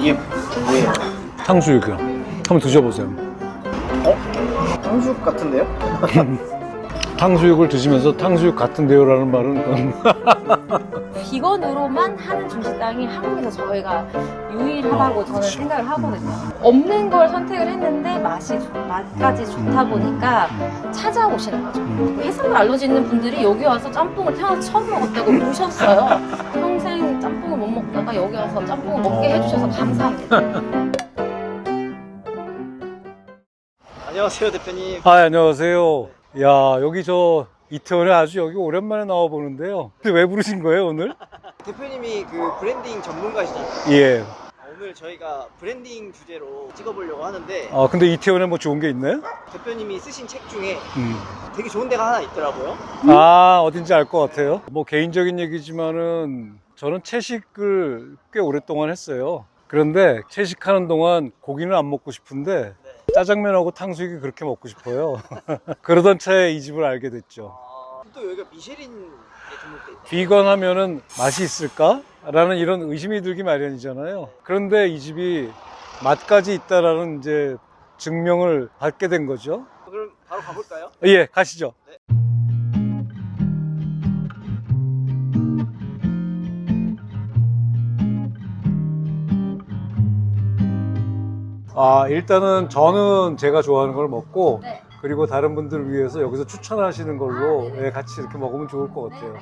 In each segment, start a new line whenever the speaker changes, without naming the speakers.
이게 뭐예요?
탕수육이요. 한번 드셔보세요.
탕수육 같은데요?
탕수육을 드시면서 탕수육 같은데요라는 말은
비건으로만 하는 중식당이 한국에서 저희가 유일하다고 저는
그치.
생각을 하거든요. 없는 걸 선택을 했는데 맛까지 좋다 보니까 찾아오시는 거죠. 해산물 알러지 있는 분들이 여기 와서 짬뽕을 태어나서 처음 먹었다고 우셨어요. 평생 짬뽕을 못 먹다가 여기 와서 짬뽕을 먹게 해주셔서 감사합니다.
안녕하세요 대표님.
아, 안녕하세요. 야, 여기 저 이태원에 아주 여기 오랜만에 나와 보는데요. 근데 왜 부르신 거예요, 오늘?
대표님이 그 브랜딩 전문가시잖아요.
예.
오늘 저희가 브랜딩 주제로 찍어보려고 하는데
아, 근데 이태원에 뭐 좋은 게 있나요?
대표님이 쓰신 책 중에 되게 좋은 데가 하나 있더라고요.
아, 어딘지 알 것 같아요. 뭐 개인적인 얘기지만은 저는 채식을 꽤 오랫동안 했어요. 그런데 채식하는 동안 고기는 안 먹고 싶은데 짜장면하고 탕수육이 그렇게 먹고 싶어요. 그러던 차에 이 집을 알게 됐죠.
또 여기가 미쉐린에 등록돼 있다.
비건 하면은 맛이 있을까? 라는 이런 의심이 들기 마련이잖아요. 그런데 이 집이 맛까지 있다라는 이제 증명을 받게 된 거죠.
그럼 바로 가볼까요?
예, 가시죠. 아, 일단은 저는 제가 좋아하는 걸 먹고
네.
그리고 다른 분들을 위해서 여기서 추천하시는 걸로 예, 같이 이렇게 먹으면 좋을 것 같아요.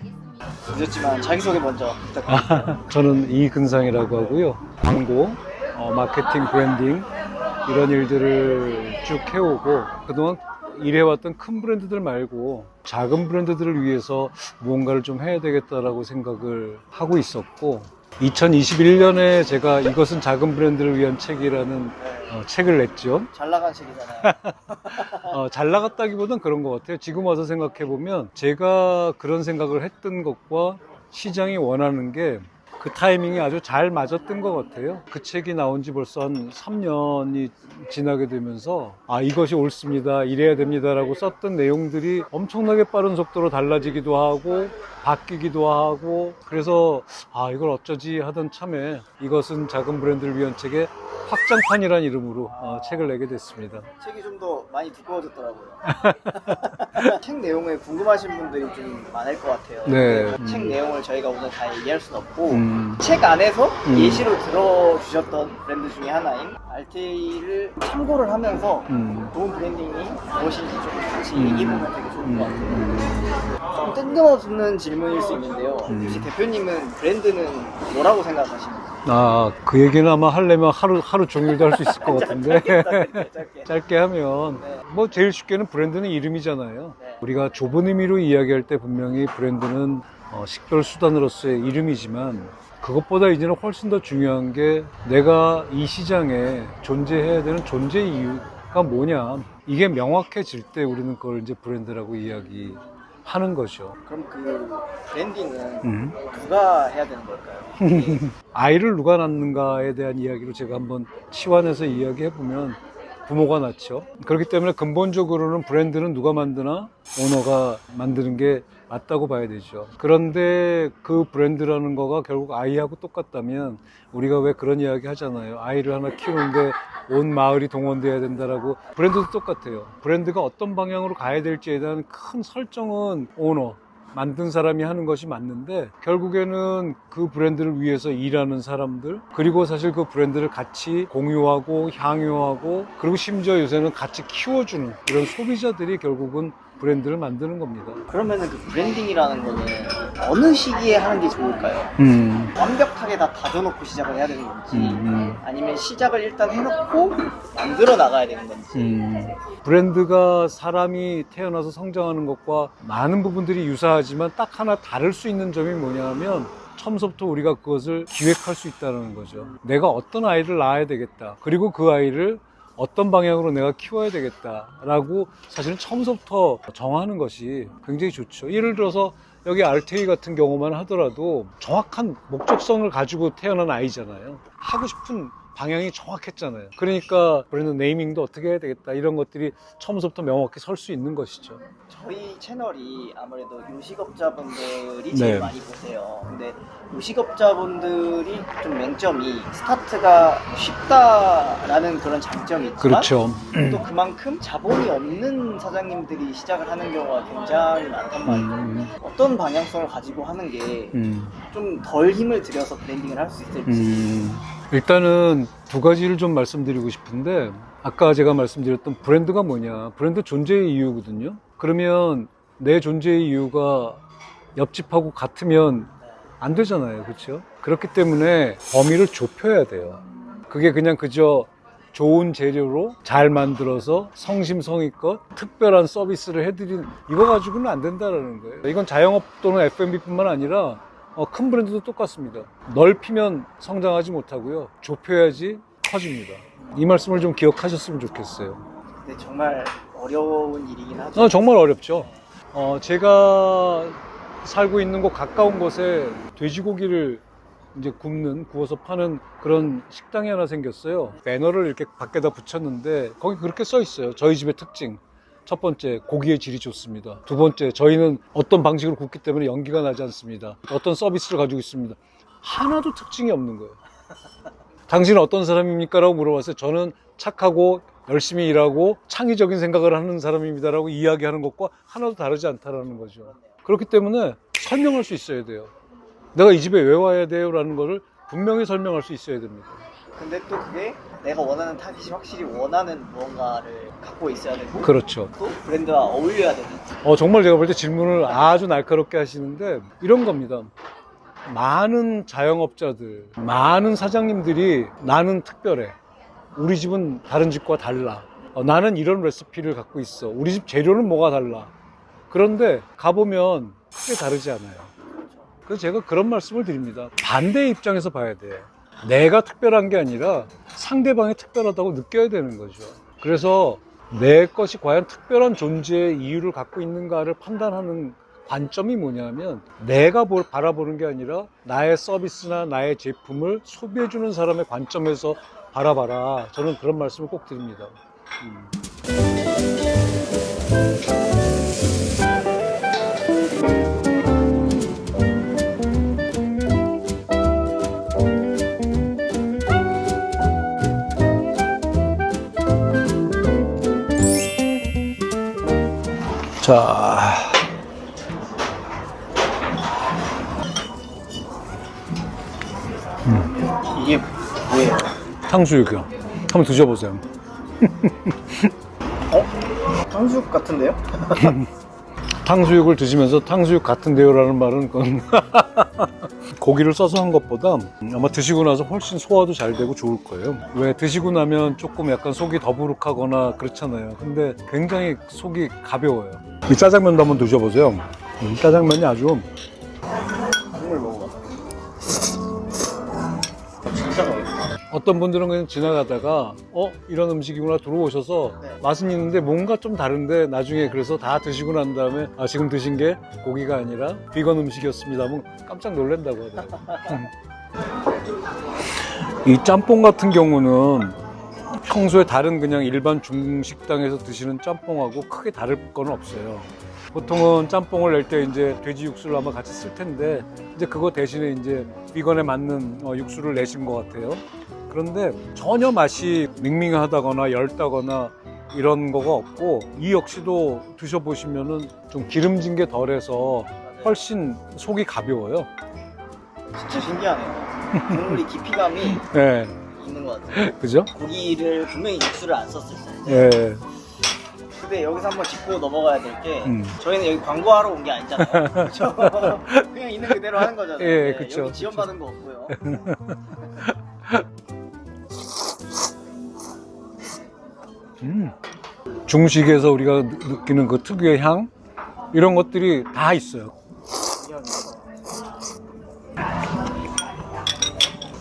늦었지만 자기소개 먼저 부탁드립니다.
저는 이근상이라고 하고요. 광고, 마케팅, 브랜딩 이런 일들을 쭉 해오고 그동안 일해왔던 큰 브랜드들 말고 작은 브랜드들을 위해서 무언가를 좀 해야 되겠다라고 생각을 하고 있었고 2021년에 제가 이것은 작은 브랜드를 위한 책이라는 책을 냈죠.
잘 나간 책이잖아요.
잘 나갔다기보단 그런 것 같아요. 지금 와서 생각해보면 제가 그런 생각을 했던 것과 시장이 원하는 게 그 타이밍이 아주 잘 맞았던 것 같아요. 그 책이 나온 지 벌써 한 3년이 지나게 되면서 아, 이것이 옳습니다. 이래야 됩니다라고 썼던 내용들이 엄청나게 빠른 속도로 달라지기도 하고 바뀌기도 하고 그래서 아, 이걸 어쩌지 하던 참에 이것은 작은 브랜드를 위한 책의 확장판이라는 이름으로 책을 내게 됐습니다.
책이 좀 더 많이 두꺼워졌더라고요. 책 내용에 궁금하신 분들이 좀 많을 것 같아요.
네.
책 내용을 저희가 오늘 다 얘기할 수는 없고 책 안에서 예시로 들어주셨던 브랜드 중에 하나인 알테이를 참고를 하면서 좋은 브랜딩이 무엇인지 조금 같이 얘기해보면 되게 좋을 것 같아요. 좀 뜬금없는 질문일 수 있는데요. 혹시 대표님은 브랜드는 뭐라고 생각하십니까?
아, 그 얘기는 아마 하려면 하루 종일도 할 수 있을 것 같은데
짧게.
짧게 하면
네.
뭐 제일 쉽게는 브랜드는 이름이잖아요.
네.
우리가 좁은 의미로 이야기할 때 분명히 브랜드는 식별 수단으로서의 이름이지만 그것보다 이제는 훨씬 더 중요한 게 내가 이 시장에 존재해야 되는 존재 이유가 뭐냐 이게 명확해질 때 우리는 그걸 이제 브랜드라고 이야기하는 거죠.
그럼 그 브랜딩은 누가 해야 되는 걸까요?
아이를 누가 낳는가에 대한 이야기로 제가 한번 치환해서 이야기해보면 부모가 낳죠. 그렇기 때문에 근본적으로는 브랜드는 누가 만드나 오너가 만드는 게 맞다고 봐야 되죠. 그런데 그 브랜드라는 거가 결국 아이하고 똑같다면 우리가 왜 그런 이야기 하잖아요. 아이를 하나 키우는데 온 마을이 동원돼야 된다라고. 브랜드도 똑같아요. 브랜드가 어떤 방향으로 가야 될지에 대한 큰 설정은 오너 만든 사람이 하는 것이 맞는데 결국에는 그 브랜드를 위해서 일하는 사람들 그리고 사실 그 브랜드를 같이 공유하고 향유하고 그리고 심지어 요새는 같이 키워주는 이런 소비자들이 결국은 브랜드를 만드는 겁니다.
그러면은 그 브랜딩이라는 거는 어느 시기에 하는 게 좋을까요? 완벽하게 다 다져놓고 시작을 해야 되는 건지 아니면 시작을 일단 해놓고 만들어 나가야 되는 건지.
브랜드가 사람이 태어나서 성장하는 것과 많은 부분들이 유사하지만 딱 하나 다를 수 있는 점이 뭐냐면 처음부터 우리가 그것을 기획할 수 있다는 거죠. 내가 어떤 아이를 낳아야 되겠다. 그리고 그 아이를 어떤 방향으로 내가 키워야 되겠다라고 사실은 처음부터 정하는 것이 굉장히 좋죠. 예를 들어서 여기 알테이 같은 경우만 하더라도 정확한 목적성을 가지고 태어난 아이잖아요. 하고 싶은 방향이 정확했잖아요. 그러니까 브랜드 네이밍도 어떻게 해야 되겠다 이런 것들이 처음부터 명확히 설 수 있는 것이죠.
저희 채널이 아무래도 요식업자분들이
네.
제일 많이 보세요. 근데 요식업자분들이 좀 맹점이 스타트가 쉽다라는 그런 장점이 있지만
그렇죠.
또 그만큼 자본이 없는 사장님들이 시작을 하는 경우가 굉장히 많단 말이에요. 어떤 방향성을 가지고 하는 게 좀 덜 힘을 들여서 브랜딩을 할 수 있을지.
일단은 두 가지를 좀 말씀드리고 싶은데, 아까 제가 말씀드렸던 브랜드가 뭐냐, 브랜드 존재의 이유거든요. 그러면 내 존재의 이유가 옆집하고 같으면 안 되잖아요, 그렇죠? 그렇기 때문에 범위를 좁혀야 돼요. 그게 그냥 그저 좋은 재료로 잘 만들어서 성심성의껏 특별한 서비스를 해드린 이거 가지고는 안 된다는 거예요. 이건 자영업 또는 F&B뿐만 아니라 큰 브랜드도 똑같습니다. 넓히면 성장하지 못하고요, 좁혀야지 커집니다. 이 말씀을 좀 기억하셨으면 좋겠어요.
근데 정말 어려운 일이긴 하죠.
정말 어렵죠. 제가 살고 있는 곳 가까운 곳에 돼지고기를 이제 구워서 파는 그런 식당이 하나 생겼어요. 배너를 이렇게 밖에다 붙였는데 거기 그렇게 써 있어요. 저희 집의 특징. 첫 번째, 고기의 질이 좋습니다. 두 번째, 저희는 어떤 방식으로 굽기 때문에 연기가 나지 않습니다. 어떤 서비스를 가지고 있습니다. 하나도 특징이 없는 거예요. 당신은 어떤 사람입니까? 라고 물어봤어요. 저는 착하고 열심히 일하고 창의적인 생각을 하는 사람입니다. 라고 이야기하는 것과 하나도 다르지 않다라는 거죠. 그렇기 때문에 설명할 수 있어야 돼요. 내가 이 집에 왜 와야 돼요? 라는 거를 분명히 설명할 수 있어야 됩니다.
근데 또 그게 내가 원하는 타깃이 확실히 원하는 무언가를 갖고 있어야 되고
그렇죠.
또 브랜드와 어울려야 되는.
정말 제가 볼 때 질문을 아주 날카롭게 하시는데 이런 겁니다. 많은 자영업자들, 많은 사장님들이 나는 특별해. 우리 집은 다른 집과 달라. 나는 이런 레시피를 갖고 있어. 우리 집 재료는 뭐가 달라. 그런데 가보면 크게 다르지 않아요. 그래서 제가 그런 말씀을 드립니다. 반대의 입장에서 봐야 돼. 내가 특별한 게 아니라 상대방이 특별하다고 느껴야 되는 거죠. 그래서 내 것이 과연 특별한 존재의 이유를 갖고 있는가를 판단하는 관점이 뭐냐면, 내가 바라보는 게 아니라 나의 서비스나 나의 제품을 소비해주는 사람의 관점에서 바라봐라. 저는 그런 말씀을 꼭 드립니다. 자,
이게 뭐예요?
탕수육이요. 한번 드셔보세요.
탕수육 같은데요?
탕수육을 드시면서 탕수육 같은데요라는 말은 그건 고기를 써서 한 것보다 아마 드시고 나서 훨씬 소화도 잘 되고 좋을 거예요. 왜 드시고 나면 조금 약간 속이 더부룩하거나 그렇잖아요. 근데 굉장히 속이 가벼워요. 이 짜장면도 한번 드셔보세요. 이 짜장면이 아주
국물 먹어봐. 진짜 맛있어.
어떤 분들은 그냥 지나가다가 이런 음식이구나 들어오셔서
네.
맛은 있는데 뭔가 좀 다른데 나중에 그래서 다 드시고 난 다음에 지금 드신 게 고기가 아니라 비건 음식이었습니다 하면 깜짝 놀란다고 하더라고요. 이 짬뽕 같은 경우는 평소에 다른 그냥 일반 중식당에서 드시는 짬뽕하고 크게 다를 건 없어요. 보통은 짬뽕을 낼 때 이제 돼지 육수를 아마 같이 쓸 텐데 이제 그거 대신에 이제 비건에 맞는 육수를 내신 것 같아요. 그런데 전혀 맛이 밍밍하다거나 열다거나 이런 거가 없고, 이 역시도 드셔보시면은 좀 기름진 게 덜해서 훨씬 속이 가벼워요.
진짜 신기하네요. 국물이 깊이감이
네,
있는 것 같아요.
그죠?
고기를 분명히 육수를 안 썼을 텐데.
예.
근데 여기서 한번 짚고 넘어가야 될 게 저희는 여기 광고하러 온 게 아니잖아요. 그렇죠? 그냥 있는 그대로 하는 거잖아요.
예,
네,
그쵸,
여기 지원받은 거 없고요.
중식에서 우리가 느끼는 그 특유의 향, 이런 것들이 다 있어요.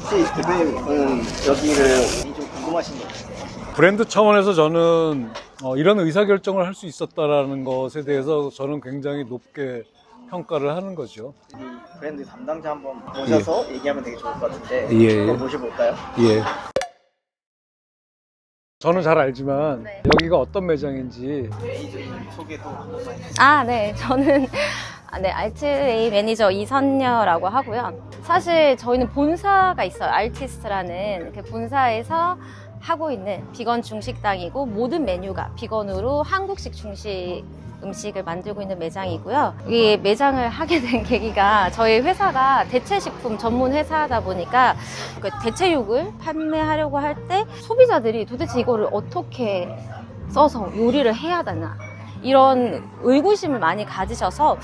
혹시 대표님은 여기를 좀 궁금하신 거 있어요?
브랜드 차원에서 저는 이런 의사결정을 할 수 있었다라는 것에 대해서 저는 굉장히 높게 평가를 하는 거죠.
이 브랜드 담당자 한번 모셔서 얘기하면 되게 좋을 것 같은데
예.
한번 모셔볼까요?
예. 저는 잘 알지만
네.
여기가 어떤 매장인지.
매니저님 소개도 한 번만 해주세요.
아, 네. 저는 네, 알트A 매니저 이선녀라고 하고요. 사실 저희는 본사가 있어요. 알티스트라는 그 본사에서 하고 있는 비건 중식당이고 모든 메뉴가 비건으로 한국식 중식 음식을 만들고 있는 매장이고요. 이 매장을 하게 된 계기가 저희 회사가 대체식품 전문 회사다 보니까 그 대체육을 판매하려고 할 때 소비자들이 도대체 이거를 어떻게 써서 요리를 해야 되나 이런 의구심을 많이 가지셔서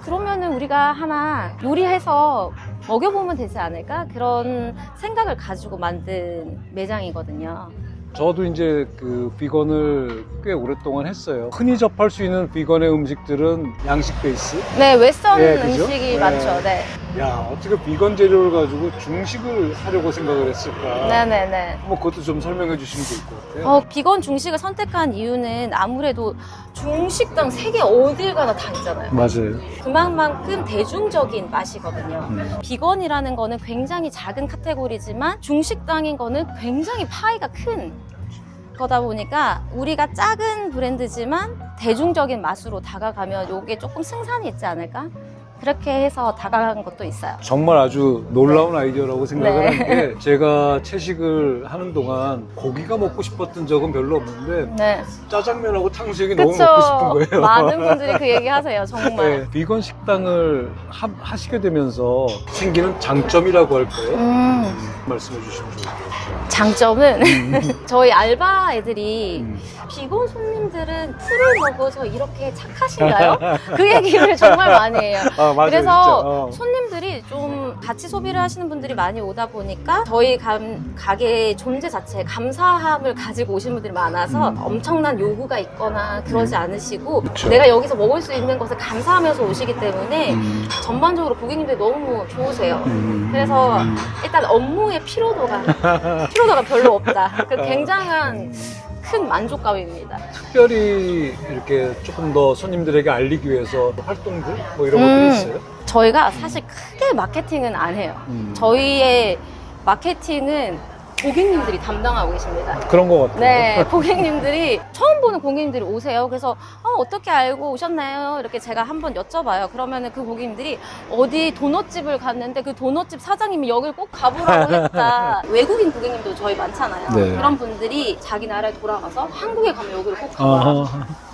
그러면은 우리가 하나 요리해서 먹여보면 되지 않을까 그런 생각을 가지고 만든 매장이거든요.
저도 이제 그 비건을 꽤 오랫동안 했어요. 흔히 접할 수 있는 비건의 음식들은 양식 베이스.
네, 웨스턴
네, 그죠?
음식이
네.
많죠. 네.
야, 어떻게 비건 재료를 가지고 중식을 하려고 생각을 했을까?
네네네.
뭐 그것도 좀 설명해 주시면 좋을 것 같아요.
비건 중식을 선택한 이유는 아무래도 중식당 세계 어딜 가나 다 있잖아요.
맞아요.
그만큼 대중적인 맛이거든요. 비건이라는 거는 굉장히 작은 카테고리지만 중식당인 거는 굉장히 파이가 큰 거다 보니까 우리가 작은 브랜드지만 대중적인 맛으로 다가가면 이게 조금 승산이 있지 않을까? 그렇게 해서 다가간 것도 있어요.
정말 아주 놀라운 아이디어라고 생각을
네.
하는 게 제가 채식을 하는 동안 고기가 먹고 싶었던 적은 별로 없는데
네.
짜장면하고 탕수육이 너무
그쵸.
먹고 싶은 거예요.
많은 분들이 그 얘기 하세요. 정말.
네, 비건 식당을 하시게 되면서 생기는 장점이라고 할까요? 말씀해 주시면 좋을 것 같아요.
장점은 저희 알바 애들이
음.
비건 손님들은 풀을 먹어서 이렇게 착하신가요? 그 얘기를 정말 많이 해요.
아, 맞아요,
그래서
진짜.
손님들이 좀 같이 소비를 하시는 분들이 많이 오다 보니까 저희 가게의 존재 자체에 감사함을 가지고 오시는 분들이 많아서 엄청난 요구가 있거나 그러지 않으시고
그쵸.
내가 여기서 먹을 수 있는 것을 감사하면서 오시기 때문에 전반적으로 고객님들이 너무 좋으세요. 그래서 일단 업무의 피로도가 별로 없다. 그 굉장한 큰 만족감입니다.
특별히 이렇게 조금 더 손님들에게 알리기 위해서 활동들 뭐 이런 것들이 있어요?
저희가 사실 크게 마케팅은 안 해요. 저희의 마케팅은 고객님들이 담당하고 계십니다.
그런 것 같아요.
네, 고객님들이 처음 보는 고객님들이 오세요. 그래서 어떻게 알고 오셨나요? 이렇게 제가 한번 여쭤봐요. 그러면은 그 고객님들이 어디 도넛집을 갔는데 그 도넛집 사장님이 여길 꼭 가보라고 했다. 외국인 고객님도 저희 많잖아요.
네.
그런 분들이 자기 나라에 돌아가서 한국에 가면 여기를 꼭 가보라.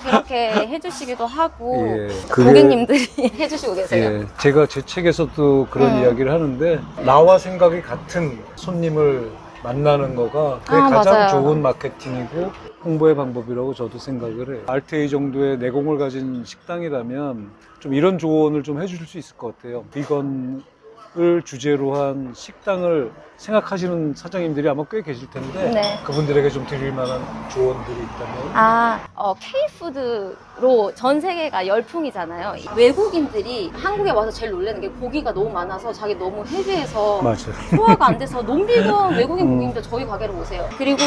그렇게 해주시기도 하고
예, 그게-
고객님들이 해주시고 계세요.
예, 제가 제 책에서도 그런 이야기를 하는데 나와 생각이 같은 손님을 만나는 거가 그게 가장
맞아요.
좋은 마케팅이고 홍보의 방법이라고 저도 생각을 해요. RTA 정도의 내공을 가진 식당이라면 좀 이런 조언을 좀 해줄 수 있을 것 같아요. 비건을 주제로 한 식당을 생각하시는 사장님들이 아마 꽤 계실 텐데
네.
그분들에게 좀 드릴 만한 조언들이 있다면
K푸드로 전 세계가 열풍이잖아요. 외국인들이 한국에 와서 제일 놀라는 게 고기가 너무 많아서 자기 너무 헤비해서
맞아요.
소화가 안 돼서 논비건 외국인 고객님들 저희 가게로 오세요. 그리고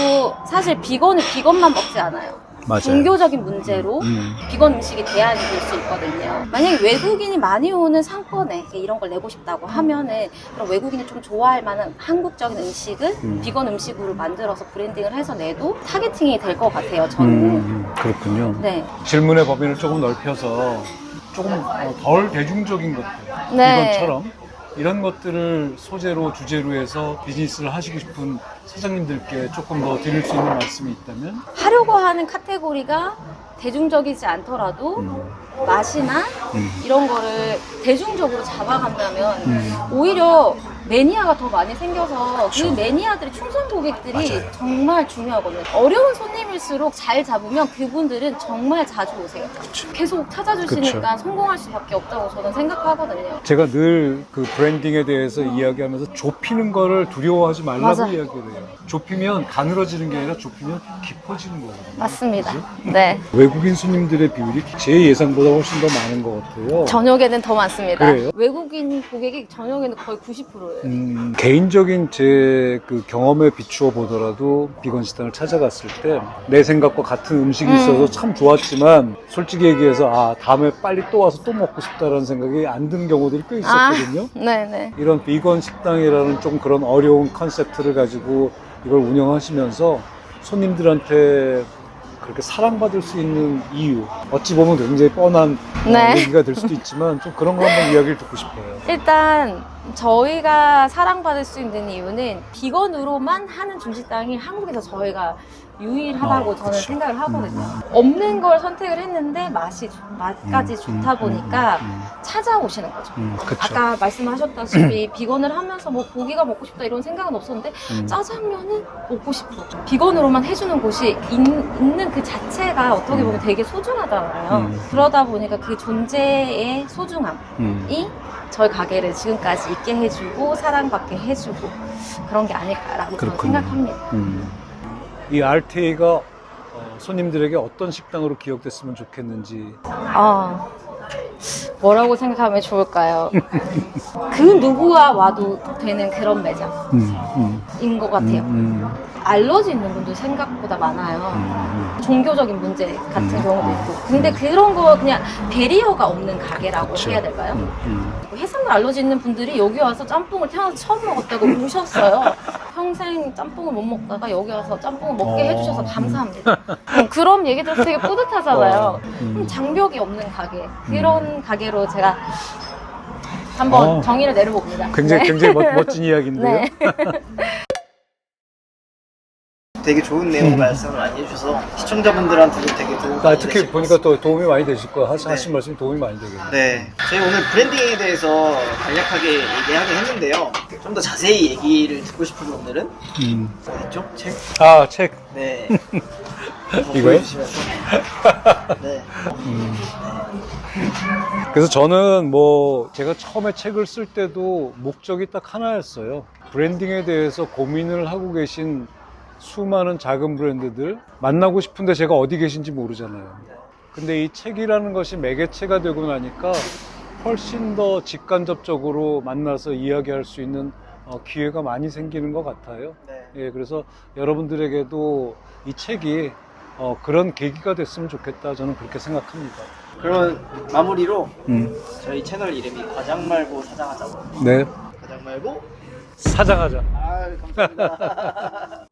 사실 비건은 비건만 먹지 않아요.
맞아요.
종교적인 문제로 비건 음식이 대안이 될 수 있거든요. 만약에 외국인이 많이 오는 상권에 이런 걸 내고 싶다고 하면은 그럼 외국인이 좀 좋아할 만한 한국적인 음식을 비건 음식으로 만들어서 브랜딩을 해서 내도 타겟팅이 될 것 같아요. 저는.
그렇군요.
네.
질문의 범위를 조금 넓혀서 조금 덜 대중적인 것들,
네.
이것처럼 이런 것들을 소재로 주제로 해서 비즈니스를 하시고 싶은 사장님들께 조금 더 드릴 수 있는 말씀이 있다면?
하려고 하는 카테고리가 대중적이지 않더라도 맛이나 이런 거를 대중적으로 잡아간다면 오히려 매니아가 더 많이 생겨서 그 매니아들의 충성 고객들이 정말 중요하거든요. 어려운 손님일수록 잘 잡으면 그분들은 정말 자주 오세요. 계속 찾아주시니까 성공할 수밖에 없다고 저는 생각하거든요.
제가 늘 그 브랜딩에 대해서 이야기하면서 좁히는 거를 두려워하지 말라고
맞아.
이야기를 해요. 좁히면 가늘어지는 게 아니라 좁히면 깊어지는 거거든요.
맞습니다.
그죠?
네.
외국인 손님들의 비율이 제 예상보다 훨씬 더 많은 것 같아요.
저녁에는 더 많습니다.
그래요?
외국인 고객이 저녁에는 거의 90%예요.
개인적인 제 그 경험에 비추어 보더라도 비건 식당을 찾아갔을 때 내 생각과 같은 음식이 있어서 참 좋았지만 솔직히 얘기해서 다음에 빨리 또 와서 또 먹고 싶다라는 생각이 안 드는 경우들이 꽤 있었거든요.
네네.
이런 비건 식당이라는 좀 그런 어려운 컨셉트를 가지고 이걸 운영하시면서 손님들한테 그렇게 사랑받을 수 있는 이유, 어찌 보면 굉장히 뻔한
네.
얘기가 될 수도 있지만 좀 그런 거 한번 이야기를 듣고 싶어요.
일단 저희가 사랑받을 수 있는 이유는 비건으로만 하는 중식당이 한국에서 저희가 유일하다고 저는
그쵸.
생각을 하거든요. 없는 걸 선택을 했는데 맛까지 좋다 보니까 찾아오시는 거죠.
그쵸.
아까 말씀하셨다시피 비건을 하면서 뭐 고기가 먹고 싶다 이런 생각은 없었는데 짜장면은 먹고 싶어. 비건으로만 해주는 곳이 있는 그 자체가 어떻게 보면 되게 소중하잖아요. 그러다 보니까 그 존재의 소중함이 저희 가게를 지금까지 있게 해주고 사랑받게 해주고 그런 게 아닐까라고 저는
그렇군요.
생각합니다.
이 RTA가 손님들에게 어떤 식당으로 기억됐으면 좋겠는지.
뭐라고 생각하면 좋을까요? 그 누구와 와도 되는 그런 매장인 것 같아요. 알러지 있는 분들 생각보다 많아요. 종교적인 문제 같은 경우도 있고. 근데 그런 거 그냥 베리어가 없는 가게라고
그쵸.
해야 될까요? 해산물 알러지 있는 분들이 여기 와서 짬뽕을 태어나서 처음 먹었다고 우셨어요. 평생 짬뽕을 못 먹다가 여기 와서 짬뽕을 먹게 해주셔서 감사합니다. 그런 얘기 들어서 되게 뿌듯하잖아요. 장벽이 없는 가게. 그런 가게로 제가 한번 정의를 내려봅니다.
굉장히
네.
굉장히 멋진 이야기인데요.
네.
되게 좋은 내용 말씀을 많이 해주셔서 시청자분들한테도 되게 도움이 많이
특히
되실 것
보니까
같습니다.
또 도움이 많이 되실 거야. 하신
네.
말씀이 도움이 많이 되겠네요.
네, 저희 오늘 브랜딩에 대해서 간략하게 얘기하긴 했는데요. 좀 더 자세히 얘기를 듣고 싶은 분들은 어딨죠? 책?
책.
네.
이거요?
보여주시면서. 네.
그래서 저는 뭐 제가 처음에 책을 쓸 때도 목적이 딱 하나였어요. 브랜딩에 대해서 고민을 하고 계신 수많은 작은 브랜드들 만나고 싶은데 제가 어디 계신지 모르잖아요. 근데 이 책이라는 것이 매개체가 되고 나니까 훨씬 더 직간접적으로 만나서 이야기할 수 있는 기회가 많이 생기는 것 같아요.
네.
예, 그래서 여러분들에게도 이 책이 그런 계기가 됐으면 좋겠다. 저는 그렇게 생각합니다.
그러면 마무리로 저희 채널 이름이 과장 말고 사장하자고.
네,
과장 말고
사장하자.
감사합니다.